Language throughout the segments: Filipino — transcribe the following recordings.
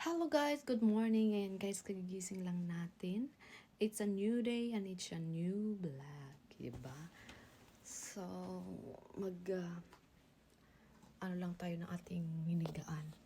Hello guys, good morning. Ayan guys, kagigising lang natin. It's a new day and it's a new vlog, diba? So, mag, ano lang tayo ng ating hinigaan.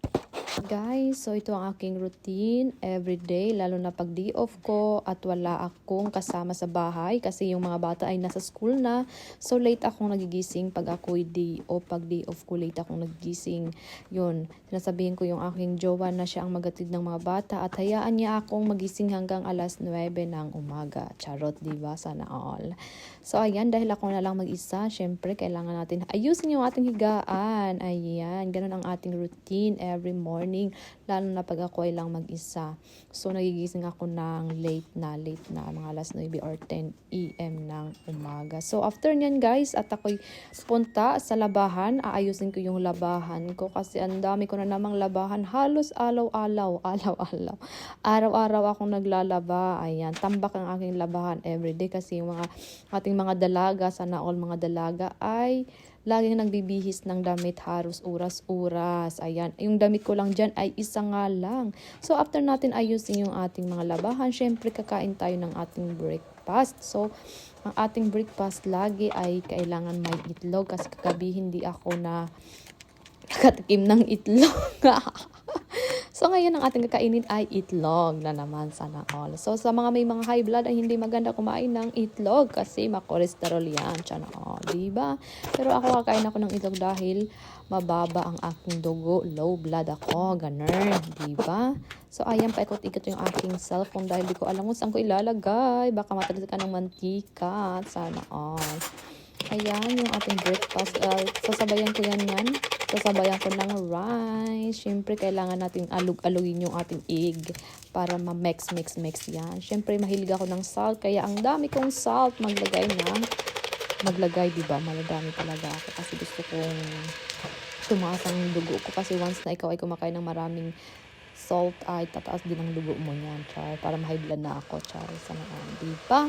Guys, so ito ang aking routine everyday, lalo na pag day off ko at wala akong kasama sa bahay kasi yung mga bata ay nasa school na. So late akong nagigising pag ako'y day off. Pag day off ko, late akong nagigising. Yun, sinasabihin ko yung aking jowa na siya ang magatid ng mga bata at hayaan niya akong magising hanggang alas 9 ng umaga. Charot, diba? Sana all. So ayan, dahil ako na lang mag-isa, syempre kailangan natin ayusin yung ating higaan. Ayan, ganun ang ating routine every morning, lalo na pag ako ay lang mag-isa. So nagigising ako ng late na, mga alas 9 or 10 AM ng umaga. So after nyan guys, at ako'y punta sa labahan, aayusin ko yung labahan ko kasi ang dami ko na namang labahan, halos araw-araw akong naglalaba. Ayan, tambak ang aking labahan everyday kasi yung mga ating mga dalaga, sana all mga dalaga ay laging nagbibihis ng damit halos oras-oras. Ayan, yung damit ko lang dyan ay isa nga lang. So after natin ayusin yung ating mga labahan, syempre kakain tayo ng ating breakfast. So ang ating breakfast lagi ay kailangan may itlog kasi kagabi hindi ako na nakatikim ng itlog. So ngayon ang ating kakainin ay itlog na naman, sana all. So sa mga may mga high blood ay hindi maganda kumain ng itlog kasi makolesterol yan, sana all, diba? Pero ako kakain ako ng itlog dahil mababa ang aking dugo, low blood ako, ganun, diba? So ayan, paikot-ikot yung aking cellphone dahil di ko alam kung saan ko ilalagay, baka matagal ka ng mantika, sana all. Ayan, yung ating breakfast. Sasabayan ko yan. Sasabayan ko ng rice. Syempre, kailangan natin alug-alugin yung ating egg para ma-mix yan. Syempre, mahilig ako ng salt. Kaya ang dami kong salt maglagay, diba? Maladami talaga ako kasi gusto kong tumaas ang dugo ko. Kasi once na ikaw ay kumakain ng maraming salt, ay tataas din ang dugo mo niyan, char. Para ma-high blood na ako, char. Sana, diba?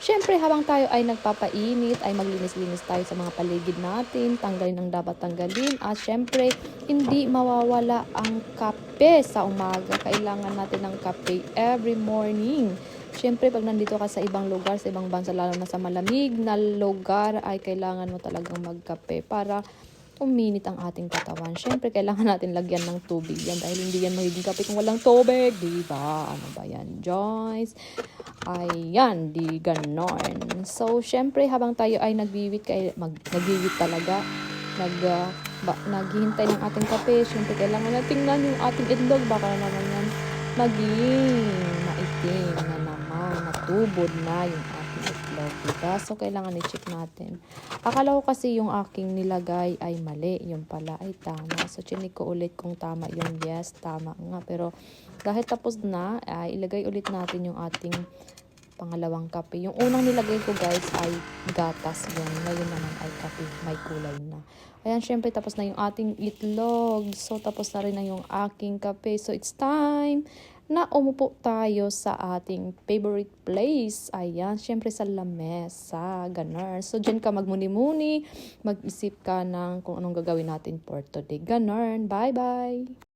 Siyempre, habang tayo ay nagpapainit, ay maglinis-linis tayo sa mga paligid natin, tanggalin ang dapat tanggalin, at siyempre, hindi mawawala ang kape sa umaga. Kailangan natin ng kape every morning. Siyempre, pag nandito ka sa ibang lugar, sa ibang bansa, lalo na sa malamig na lugar, ay kailangan mo talagang magkape para uminit ang ating katawan. Siyempre, kailangan natin lagyan ng tubig yan dahil hindi yan magiging kape kung walang tubig. Diba? Ano ba yan, Joyce? Ayan, di ganon. So, syempre, habang tayo ay nagwiwit talaga, naghihintay ng ating kape. Syempre, kailangan natin tingnan yung ating itlog. Baka naman yan maging maitim na naman, natubod na yung ating itlog. Diba? So, kailangan i-check natin. Akala ko kasi yung aking nilagay ay mali. Yung pala ay tama. So, chinik ko ulit kung tama yung yes, tama nga. Pero, dahil tapos na, ay ilagay ulit natin yung ating pangalawang kape. Yung unang nilagay ko guys ay gatas yun. Ngayon naman ay kape. May kulay na. Ayan, syempre tapos na yung ating itlog. So, tapos na rin na yung aking kape. So, it's time na umupo tayo sa ating favorite place. Ayan, syempre sa lamesa. Ganon. So, dyan ka magmuni-muni. Mag-isip ka ng kung anong gagawin natin for today. Ganon. Bye-bye!